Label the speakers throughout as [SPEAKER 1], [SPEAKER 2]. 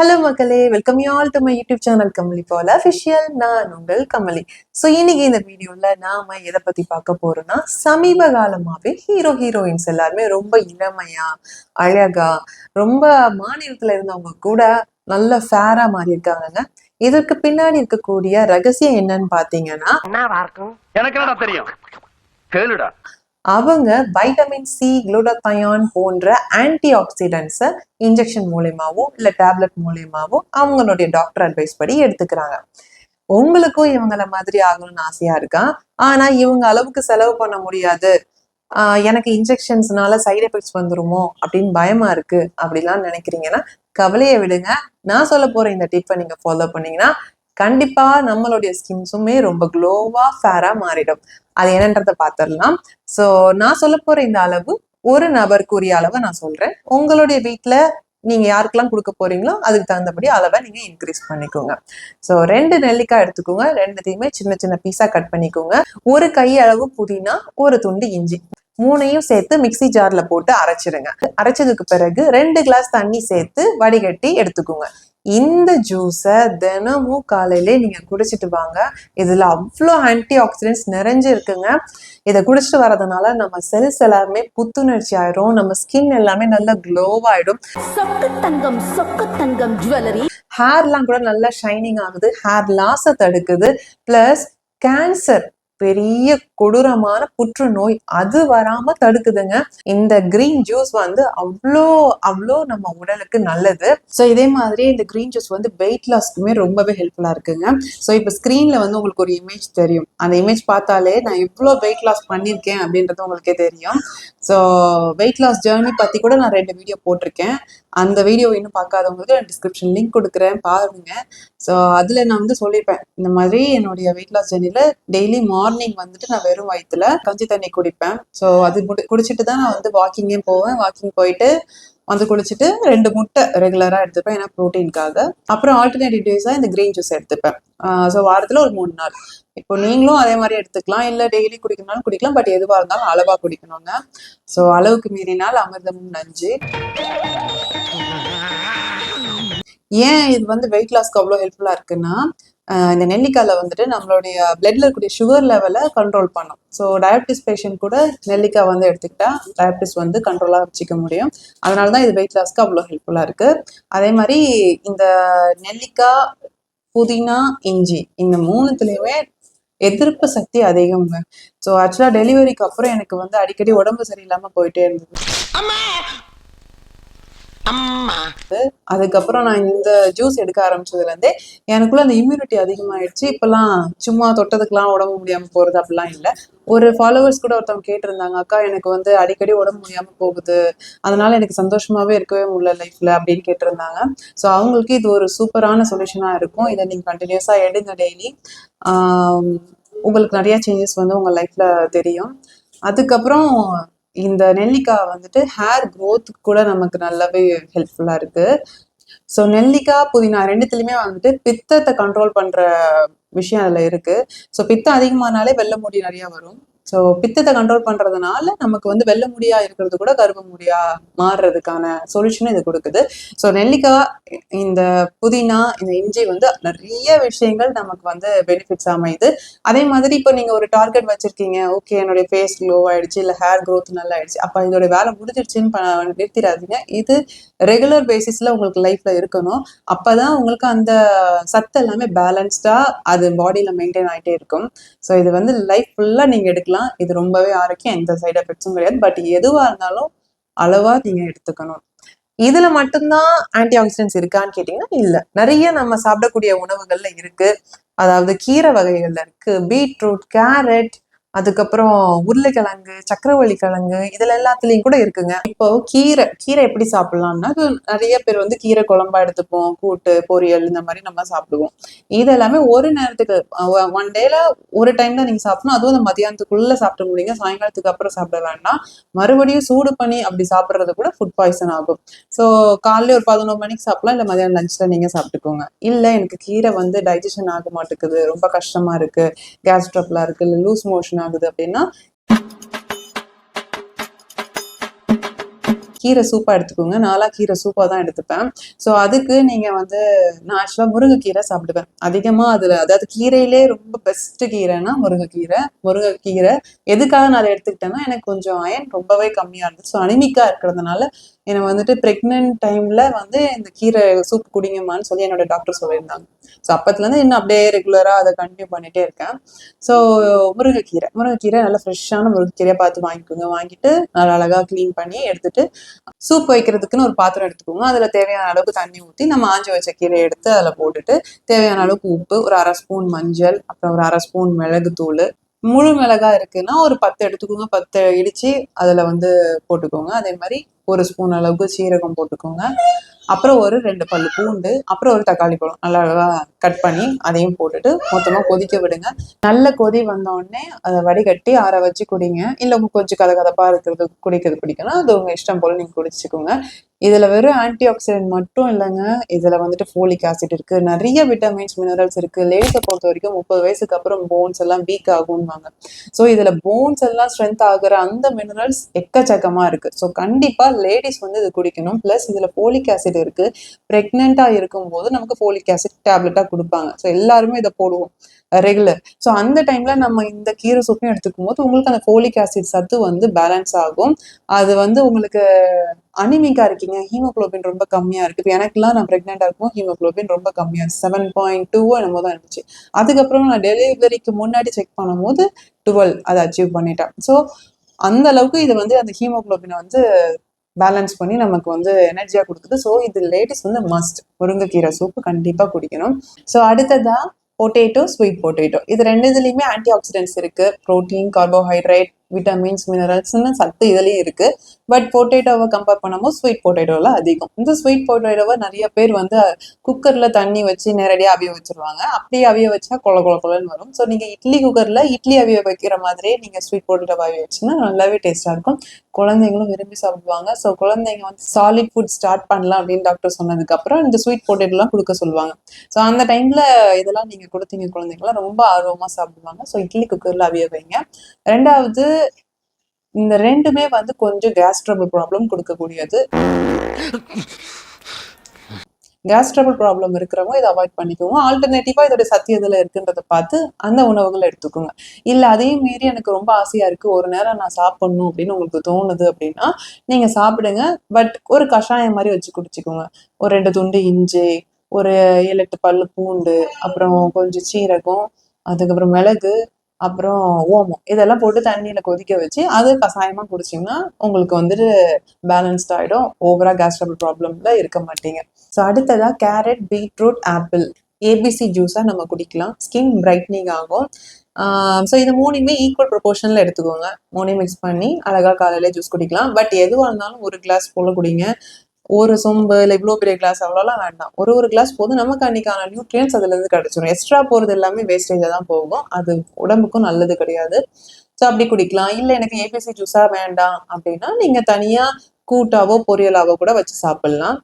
[SPEAKER 1] Hello மக்களே, welcome you all to my YouTube channel Kamali போல official. நான் உங்கள் கமலி. ஸோ இன்னைக்கு இந்த வீடியோல நாம எதை பத்தி பார்க்க போறோம்னா, சமீப காலமாவே ஹீரோயின்ஸ் எல்லாருமே ரொம்ப இளமையா, அழகா, ரொம்ப மாநிலத்துல இருந்தவங்க கூட நல்ல ஃபேரா மாறி இருக்காங்க. இதற்கு பின்னாடி இருக்கக்கூடிய ரகசியம் என்னன்னு பாத்தீங்கன்னா,
[SPEAKER 2] எனக்கு என்னடா தெரியும், கேளுடா.
[SPEAKER 1] அவங்க வைட்டமின் சி, குளூட்டோதயான் போன்ற ஆன்டி ஆக்சிடென்ட்ஸை இன்ஜெக்ஷன் மூலியமாவோ இல்ல டேப்லெட் மூலியமாவோ அவங்களுடைய டாக்டர் அட்வைஸ் படி எடுத்துக்கிறாங்க. உங்களுக்கும் இவங்கள மாதிரி ஆகணும்னு ஆசையா இருக்கா? ஆனா இவங்க அளவுக்கு செலவு பண்ண முடியாது, எனக்கு இன்ஜெக்ஷன்ஸ்னால சைடு எஃபெக்ட்ஸ் வந்துருமோ அப்படின்னு பயமா இருக்கு அப்படிலாம் நினைக்கிறீங்கன்னா கவலையை விடுங்க. நான் சொல்ல போற இந்த டிப்பை நீங்க ஃபாலோ பண்ணீங்கன்னா கண்டிப்பா நம்மளுடைய ஸ்கின்ஸுமே ரொம்ப க்ளோவா ஃபேரா மாறிடும். அது என்னன்றத பாத்திரலாம். சோ நான் சொல்ல போற இந்த அளவு ஒரு நபருக்குரிய அளவை நான் சொல்றேன். உங்களுடைய வீட்டுல நீங்க யாருக்கெல்லாம் கொடுக்க போறீங்களோ அதுக்கு தகுந்தபடி அளவை நீங்க இன்க்ரீஸ் பண்ணிக்கோங்க. சோ 2 நெல்லிக்காய் எடுத்துக்கோங்க. 2த்தையுமே சின்ன சின்ன பீஸா கட் பண்ணிக்கோங்க. ஒரு கை அளவு புதினா, ஒரு துண்டு இஞ்சி, 3ஐயும் சேர்த்து மிக்சி ஜார்ல போட்டு அரைச்சிடுங்க. அரைச்சதுக்கு பிறகு 2 கிளாஸ் தண்ணி சேர்த்து வடிகட்டி எடுத்துக்கோங்க. இந்த ஜூஸை தினமும் காலையிலே நீங்க குடிச்சிட்டு வாங்க. இதுல அவ்வளோ ஆன்டி ஆக்சிடென்ட்ஸ் நிறைஞ்சு இருக்குங்க. இதை குடிச்சிட்டு வர்றதுனால நம்ம செல்ஸ் எல்லாருமே புத்துணர்ச்சி ஆயிரும், நம்ம ஸ்கின் எல்லாமே நல்லா க்ளோவாயிடும்.
[SPEAKER 3] சொக்க தங்கம் ஜுவல்லரி,
[SPEAKER 1] ஹேர்லாம் கூட நல்லா ஷைனிங் ஆகுது, ஹேர் லாஸை தடுக்குது. பிளஸ் கேன்சர், பெரிய கொடூரமான புற்றுநோய், அது வராம தடுக்குதுங்க. இந்த கிரீன் ஜூஸ் வந்து அவ்வளோ நம்ம உடலுக்கு நல்லது. ஸோ இதே மாதிரி இந்த கிரீன் ஜூஸ் வந்து வெயிட் லாஸ்க்குமே ரொம்பவே ஹெல்ப்ஃபுல்லா இருக்குங்க. ஸோ இப்போ ஸ்க்ரீன்ல வந்து உங்களுக்கு ஒரு இமேஜ் தெரியும். அந்த இமேஜ் பார்த்தாலே நான் இவ்வளோ வெயிட் லாஸ் பண்ணியிருக்கேன் அப்படின்றது உங்களுக்கே தெரியும். ஸோ வெயிட் லாஸ் ஜேர்னி பத்தி கூட நான் 2 வீடியோ போட்டிருக்கேன். அந்த வீடியோ இன்னும் பார்க்காதவங்களுக்கு நான் டிஸ்கிரிப்ஷன் லிங்க் கொடுக்குறேன், பாருங்க. ஸோ அதில் நான் வந்து சொல்லியிருப்பேன், இந்த மாதிரி என்னுடைய வெயிட் லாஸ் ஜேர்னியில் டெய்லி மார்னிங் வந்துட்டு நான் வெறும் வயிற்றுல கஞ்சி தண்ணி குடிப்பேன். ஸோ அது குடிச்சிட்டு தான் நான் வந்து வாக்கிங்கே போவேன். வாக்கிங் போயிட்டு வந்து குடிச்சிட்டு 2 முட்டை ரெகுலராக எடுத்துப்பேன், ஏன்னா ப்ரோட்டீனுக்காக. அப்புறம் ஆல்டர்னேட்டிவ் டேஸாக இந்த கிரீன் ஜூஸ் எடுத்துப்பேன். ஸோ வாரத்தில் ஒரு 3 நாள். இப்போ நீங்களும் அதே மாதிரி எடுத்துக்கலாம், இல்லை டெய்லி குடிக்கணும்னாலும் குடிக்கலாம். பட் எதுவாக இருந்தாலும் அளவாக குடிக்கணுங்க. ஸோ அளவுக்கு மீறினால் அமிர்தமும் நஞ்சு. ஏன் இது வந்து வெயிட் லாஸ்க்கு அவ்வளோ ஹெல்ப்ஃபுல்லா இருக்குன்னா, இந்த நெல்லிக்காயில வந்துட்டு நம்மளுடைய பிளட்ல இருக்கக்கூடிய சுகர் லெவலை கண்ட்ரோல் பண்ணும். ஸோ டயபிட்டிஸ் பேஷண்ட் கூட நெல்லிக்காய் வந்து எடுத்துக்கிட்டா டயபிட்டிஸ் வந்து கண்ட்ரோலாக வச்சுக்க முடியும். அதனால தான் இது வெயிட் லாஸ்க்கு அவ்வளோ ஹெல்ப்ஃபுல்லா இருக்கு. அதே மாதிரி இந்த நெல்லிக்காய், புதினா, இஞ்சி, இந்த 3த்துலையுமே எதிர்ப்பு சக்தி அதிகம்ங்க. ஸோ ஆக்சுவலா டெலிவரிக்கு அப்புறம் எனக்கு வந்து அடிக்கடி உடம்பு சரியில்லாம போயிட்டே இருந்தது. அதுக்கப்புறம் நான் இந்த ஜூஸ் எடுக்க ஆரம்பிச்சதுல இருந்தே எனக்குள்ள அந்த இம்யூனிட்டி அதிகமாயிடுச்சு. இப்பெல்லாம் சும்மா தொட்டதுக்கெல்லாம் உடம்பு முடியாம போறது அப்படிலாம் இல்லை. ஒரு ஃபாலோவர்ஸ் கூட ஒருத்தவங்க கேட்டிருந்தாங்க, அக்கா எனக்கு வந்து அடிக்கடி உடம்பு முடியாம போகுது, அதனால எனக்கு சந்தோஷமாவே இருக்கவே முடியல லைஃப்ல அப்படின்னு கேட்டிருந்தாங்க. ஸோ அவங்களுக்கு இது ஒரு சூப்பரான சொல்யூஷனா இருக்கும். இதை நீங்க கண்டினியூஸா எடுங்க டெய்லி. உங்களுக்கு நிறைய சேஞ்சஸ் வந்து உங்க லைஃப்ல தெரியும். அதுக்கப்புறம் இந்த நெல்லிக்காய் வந்துட்டு ஹேர் க்ரோத் கூட நமக்கு நல்லாவே ஹெல்ப்ஃபுல்லா இருக்கு. ஸோ நெல்லிக்காய், புதினா 2த்துலையுமே வந்துட்டு பித்தத்தை கண்ட்ரோல் பண்ற விஷயம் அதுல இருக்கு. ஸோ பித்தம் அதிகமானாலே வெள்ளை முடி நிறைய வரும். ஸோ பித்தத்தை கண்ட்ரோல் பண்றதுனால நமக்கு வந்து வெள்ளை முடியா இருக்கிறது கூட கருப்பு முடியா மாறுறதுக்கான சொல்யூஷன் இது கொடுக்குது. ஸோ நெல்லிக்காய், இந்த புதினா, இந்த இஞ்சி வந்து நிறைய விஷயங்கள் நமக்கு வந்து பெனிஃபிட்ஸ் அமையுது. அதே மாதிரி இப்போ நீங்க ஒரு டார்கெட் வச்சிருக்கீங்க, ஓகே என்னுடைய ஃபேஸ் க்ளோ ஆயிடுச்சு, இல்லை ஹேர் க்ரோத் நல்லா ஆயிடுச்சு, அப்ப இதோட வேலை முடிஞ்சிருச்சுன்னு நிறுத்திடாதீங்க. இது ரெகுலர் பேசிஸ்ல உங்களுக்கு லைஃப்ல இருக்கணும். அப்பதான் உங்களுக்கு அந்த சத்து எல்லாமே பேலன்ஸ்டா அது பாடியில மெயின்டைன் ஆகிட்டே இருக்கும். ஸோ இது வந்து லைஃப் ஃபுல்லா நீங்க எடுக்கலாம். இது ரொம்பவே ஆரோக்கியம், எந்த சைடு எஃபெக்ட்ஸும் கிடையாது. பட் எதுவா இருந்தாலும் அளவா நீங்க எடுத்துக்கணும். இதுல மட்டும்தான் ஆன்டி ஆக்சிடென்ட்ஸ் இருக்கான்னு கேட்டீங்கன்னா இல்ல. நிறைய நம்ம சாப்பிடக்கூடிய உணவுகள்ல இருக்கு. அதாவது கீரை வகைகள்ல இருக்கு, பீட்ரூட், கேரட், அதுக்கப்புறம் உருளைக்கிழங்கு, சக்கரவள்ளி கிழங்கு, இதுல எல்லாத்துலயும் கூட இருக்குங்க. இப்போ கீரை எப்படி சாப்பிடலாம்னா, நிறைய பேர் வந்து கீரை குழம்பா எடுத்துப்போம், கூட்டு, பொரியல் இந்த மாதிரி நம்ம சாப்பிடுவோம். இது எல்லாமே ஒரு நேரத்துக்கு, 1 டேல ஒரு டைம் தான் நீங்க சாப்பிடணும். அதுவும் அந்த மதியானத்துக்குள்ள சாப்பிட முடியுங்க. சாயங்காலத்துக்கு அப்புறம் சாப்பிட வேண்டாம். மறுபடியும் சூடு பண்ணி அப்படி சாப்பிட்றது கூட ஃபுட் பாய்சன் ஆகும். ஸோ காலையில ஒரு 11 மணிக்கு சாப்பிடலாம், இல்லை மதியானம் லஞ்ச்ல நீங்க சாப்பிட்டுக்கோங்க. இல்லை எனக்கு கீரை வந்து டைஜஷன் ஆக மாட்டேங்குது, ரொம்ப கஷ்டமா இருக்கு, கேஸ் ட்ரபிளா இருக்கு, இல்லை லூஸ் மோஷன் ஆகுது அப்படின்னா கீரை சூப்பாக எடுத்துக்கோங்க. நான்லாம் கீரை சூப்பாக தான் எடுத்துப்பேன். ஸோ அதுக்கு நீங்கள் வந்து நான் ஆக்சுவலாக முருங்கைக்கீரை சாப்பிடுவேன் அதிகமாக. அதில் அதாவது கீரையிலே ரொம்ப பெஸ்ட்டு கீரைன்னா முருங்கைக்கீரை எதுக்காக நான் அதை எடுத்துக்கிட்டேன்னா எனக்கு கொஞ்சம் அயன் ரொம்பவே கம்மியாக இருந்துச்சு. ஸோ அனிமிக்காக இருக்கிறதுனால என்னை வந்துட்டு ப்ரெக்னென்ட் டைமில் வந்து இந்த கீரை சூப் குடிங்கம்மான்னு சொல்லி என்னோட டாக்டர் சொல்லியிருந்தாங்க. ஸோ அப்பத்துலேருந்து இன்னும் அப்படியே ரெகுலராக அதை கண்டினியூ பண்ணிகிட்டே இருக்கேன். ஸோ முருங்கைக்கீரை நல்லா ஃப்ரெஷ்ஷான முருங்கைக்கீரையை பார்த்து வாங்கிக்கோங்க. வாங்கிட்டு நல்லா அழகாக க்ளீன் பண்ணி எடுத்துட்டு சூப் வைக்கிறதுக்குன்னு ஒரு பாத்திரம் எடுத்துக்கோங்க. அதில் தேவையான அளவுக்கு தண்ணி ஊற்றி நம்ம ஆஞ்சி வச்ச கீரையை எடுத்து அதில் போட்டுட்டு தேவையான அளவுக்கு உப்பு, ஒரு 1/2 ஸ்பூன் மஞ்சள், அப்புறம் ஒரு 1/2 ஸ்பூன் மிளகுத்தூள், முழு மிளகா இருக்குன்னா ஒரு 10 எடுத்துக்கோங்க. 10 இடிச்சு அதில் வந்து போட்டுக்கோங்க. அதே மாதிரி 1 ஸ்பூன் அளவுக்கு சீரகம் போட்டுக்கோங்க. அப்புறம் ஒரு 2 பல்லு பூண்டு, அப்புறம் ஒரு தக்காளி பழம் நல்லா அழகாக கட் பண்ணி அதையும் போட்டுட்டு மொத்தமாக கொதிக்க விடுங்க. நல்ல கொதி வந்த உடனே அதை வடிகட்டி ஆற வச்சு குடிங்க. இல்லை கொஞ்சம் கதகதப்பாக இருக்கிறது குடிக்கிறது பிடிக்குன்னா அது உங்கள் இஷ்டம் போல் நீங்கள் குடிச்சுக்கோங்க. இதில் வெறும் ஆன்டி ஆக்சிடென்ட் மட்டும் இல்லைங்க, இதில் வந்துட்டு ஃபோலிக் ஆசிட் இருக்குது, நிறைய விட்டமின்ஸ் மினரல்ஸ் இருக்குது. லேடிஸை பொறுத்த வரைக்கும் 30 வயசுக்கு அப்புறம் போன்ஸ் எல்லாம் வீக் ஆகும்வாங்க. ஸோ இதில் போன்ஸ் எல்லாம் ஸ்ட்ரென்த் ஆகுற அந்த மினரல்ஸ் எக்கச்சக்கமாக இருக்குது. ஸோ கண்டிப்பாக லேடிஸ் வந்து இது குடிக்கணும். ப்ளஸ் இதில் ஃபோலிக் ஆசிட் இருக்குது. ப்ரெக்னெண்ட்டாக இருக்கும்போது நமக்கு ஃபோலிக் ஆசிட் டேப்லெட்டாக கொடுப்பாங்க. ஸோ எல்லாருமே இதை போடுவோம் ரெகுலர். ஸோ அந்த டைம்ல நம்ம இந்த கீரை சூப்பையும் எடுத்துக்கும் போது உங்களுக்கு அந்த ஃபோலிக் ஆசிட் சத்து வந்து பேலன்ஸ் ஆகும். அது வந்து உங்களுக்கு அனிமிக்கா இருக்கீங்க, ஹீமோகுளோபின் ரொம்ப கம்மியா இருக்கு. இப்போ எனக்குலாம் நான் ப்ரெக்னெண்டா இருக்கும் ஹீமோகுளோபின் ரொம்ப கம்மியா 7.2 என்னமோ தான் இருந்துச்சு. அதுக்கப்புறம் நான் டெலிவரிக்கு முன்னாடி செக் பண்ணும்போது 12 அதை அச்சீவ் பண்ணிட்டேன். ஸோ அந்த அளவுக்கு இது வந்து அந்த ஹீமோகுளோபினை வந்து பேலன்ஸ் பண்ணி நமக்கு வந்து எனர்ஜியா கொடுக்குது. ஸோ இது லேடிஸ் வந்து மஸ்ட் முருங்கைக்கீரை சூப்பு கண்டிப்பா குடிக்கணும். ஸோ அடுத்ததா பொட்டேட்டோ, ஸ்வீட் பொட்டேட்டோ, இது ரெண்டுதுலையுமே ஆன்டி ஆக்சிடென்ட்ஸ் இருக்கு. ப்ரோட்டீன், கார்போஹைட்ரேட், விட்டமின்ஸ், மினரல்ஸ்னு சத்து இதுலயும் இருக்கு. பட் பொட்டேட்டோவை கம்பேர் பண்ணும்போது ஸ்வீட் பொட்டேட்டோல அதிகம். இந்த ஸ்வீட் பொட்டேட்டோவை நிறைய பேர் வந்து குக்கர்ல தண்ணி வச்சு நேரடியாக அவிய வச்சிருவாங்க. அப்படியே அவிய வச்சா கொலன்னு வரும். ஸோ நீங்க இட்லி குக்கர்ல இட்லி அவிய வைக்கிற மாதிரியே நீங்க ஸ்வீட் பொட்டேட்டோ அவிய வச்சுன்னா நல்லாவே டேஸ்டா இருக்கும். குழந்தைங்களும் விரும்பி சாப்பிடுவாங்க. ஸோ குழந்தைங்க வந்து சாலிட் ஃபுட் ஸ்டார்ட் பண்ணலாம் அப்படின்னு டாக்டர் சொன்னதுக்கு அப்புறம் இந்த ஸ்வீட் பொட்டேட்டோலாம் கொடுக்க சொல்லுவாங்க. ஸோ அந்த டைம்ல இதெல்லாம் நீங்க கொடுத்தீங்க குழந்தைங்களாம் ரொம்ப ஆர்வமா சாப்பிடுவாங்க. ஸோ இட்லி குக்கர்ல அவிய வைங்க. ரெண்டாவது, இந்த ரெண்டுமே வந்து கொஞ்சம் கேஸ் ட்ரபிள் ப்ராப்ளம் கொடுக்கக்கூடியது. கேஸ் ட்ரபிள் ப்ராப்ளம் இருக்கிறவங்க இதை அவாய்ட் பண்ணிக்கோங்க. ஆல்டர்னேட்டிவா இதோட சத்து எதுல இருக்குன்றதை பார்த்து அந்த உணவுகளை எடுத்துக்கோங்க. இல்ல அதையும் மீறி எனக்கு ரொம்ப ஆசையா இருக்கு, ஒரு நேரம் நான் சாப்பிடணும் அப்படின்னு உங்களுக்கு தோணுது அப்படின்னா நீங்க சாப்பிடுங்க. பட் ஒரு கஷாயம் மாதிரி வச்சு குடிச்சுக்கோங்க. ஒரு 2 துண்டு இஞ்சி, ஒரு 7-8 பல்லு பூண்டு, அப்புறம் கொஞ்சம் சீரகம், அதுக்கப்புறம் மிளகு, அப்புறம் ஓமம், இதெல்லாம் போட்டு தண்ணியில கொதிக்க வச்சு அது கஷாயமா குடிச்சிங்கன்னா உங்களுக்கு வந்துட்டு பேலன்ஸ்ட் ஆகிடும். ஓவரா கேஸ் ட்ரபிள் ப்ராப்ளம்ல இருக்க மாட்டீங்க. ஸோ அடுத்ததா கேரட், பீட்ரூட், ஆப்பிள், ஏபிசி ஜூஸாக நம்ம குடிக்கலாம். ஸ்கின் பிரைட்னிங் ஆகும். ஸோ இது மூணுமே ஈக்குவல் ப்ரொபோர்ஷனில் எடுத்துக்கோங்க. மூணையும் மிக்ஸ் பண்ணி அழகாக காலையில ஜூஸ் குடிக்கலாம். பட் எதுவாக இருந்தாலும் ஒரு கிளாஸ் போல குடிங்க. ஒரு சொம்பு இல்லை இவ்வளோ பெரிய கிளாஸ் அவ்வளோலாம் வேண்டாம். ஒரு கிளாஸ் போதும். நமக்கு அன்னைக்கான நியூட்ரியன்ஸ் அதுலேருந்து கிடைச்சிடும். எக்ஸ்ட்ரா போகிறது எல்லாமே வேஸ்டேஜாக தான் போகும். அது உடம்புக்கும் நல்லது கிடையாது. ஸோ அப்படி குடிக்கலாம். இல்லை எனக்கு ஏபிசி ஜூஸாக வேண்டாம் அப்படின்னா நீங்கள் தனியாக கூட்டாவோ பொரியலாவோ கூட வச்சு சாப்பிட்லாம்.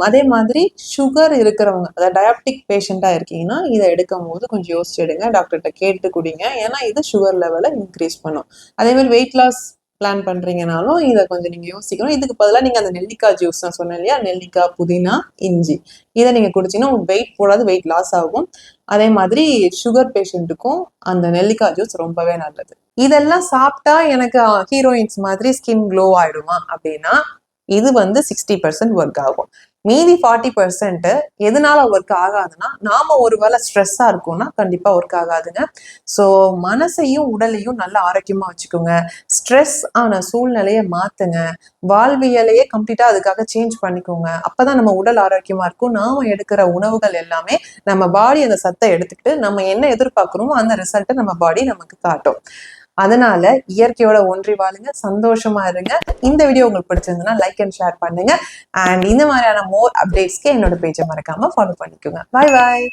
[SPEAKER 1] அதே மாதிரி சுகர் இருக்கிறவங்க, அதாவது டயபெட்டிக் பேஷண்ட்டாக இருக்கீங்கன்னா இதை எடுக்கும் போது கொஞ்சம் யோசிச்சு எடுங்க. டாக்டர்கிட்ட கேட்டு குடிங்க. ஏன்னா இது சுகர் லெவலை இன்க்ரீஸ் பண்ணும். அதே மாதிரி வெயிட் லாஸ் பிளான் பண்றீங்கனாலும் இதை கொஞ்சம் நீங்க யோசிக்கணும். இதுக்கு பதிலாக நீங்க அந்த நெல்லிக்காய் ஜூஸ் நான் சொன்னேன் இல்லையா, நெல்லிக்காய், புதினா, இஞ்சி, இதை நீங்க குடிச்சீங்கன்னா உங்களுக்கு வெயிட் போடாது, வெயிட் லாஸ் ஆகும். அதே மாதிரி சுகர் பேஷண்ட்டுக்கும் அந்த நெல்லிக்காய் ஜூஸ் ரொம்பவே நல்லது. இதெல்லாம் சாப்பிட்டா எனக்கு ஹீரோயின்ஸ் மாதிரி ஸ்கின் க்ளோ ஆயிடுமா அப்படின்னா இது வந்து 60% ஒர்க் ஆகும். மீதி 40% எதனால ஒர்க் ஆகாதுன்னா நாம ஒருவேளை ஸ்ட்ரெஸ்ஸா இருக்கும்னா கண்டிப்பா ஒர்க் ஆகாதுங்க. ஸோ மனசையும் உடலையும் நல்லா ஆரோக்கியமா வச்சுக்கோங்க. ஸ்ட்ரெஸ் ஆன சூழ்நிலையை மாத்துங்க. வாழ்வியலையே கம்ப்ளீட்டா அதுக்காக சேஞ்ச் பண்ணிக்கோங்க. அப்பதான் நம்ம உடல் ஆரோக்கியமா இருக்கும். நாம எடுக்கிற உணவுகள் எல்லாமே நம்ம பாடி அந்த சத்தை எடுத்துக்கிட்டு நம்ம என்ன எதிர்பார்க்கிறோமோ அந்த ரிசல்ட்டை நம்ம பாடி நமக்கு காட்டும். அதனால இயற்கையோட ஒன்றி வாழுங்க, சந்தோஷமா இருங்க. இந்த வீடியோ உங்களுக்கு பிடிச்சிருந்ததுன்னா லைக் அண்ட் ஷேர் பண்ணுங்க. அண்ட் இந்த மாதிரியான மோர் அப்டேட்ஸ்க்கு என்னோட பேஜை மறக்காம ஃபாலோ பண்ணிக்கோங்க. பாய் பாய்.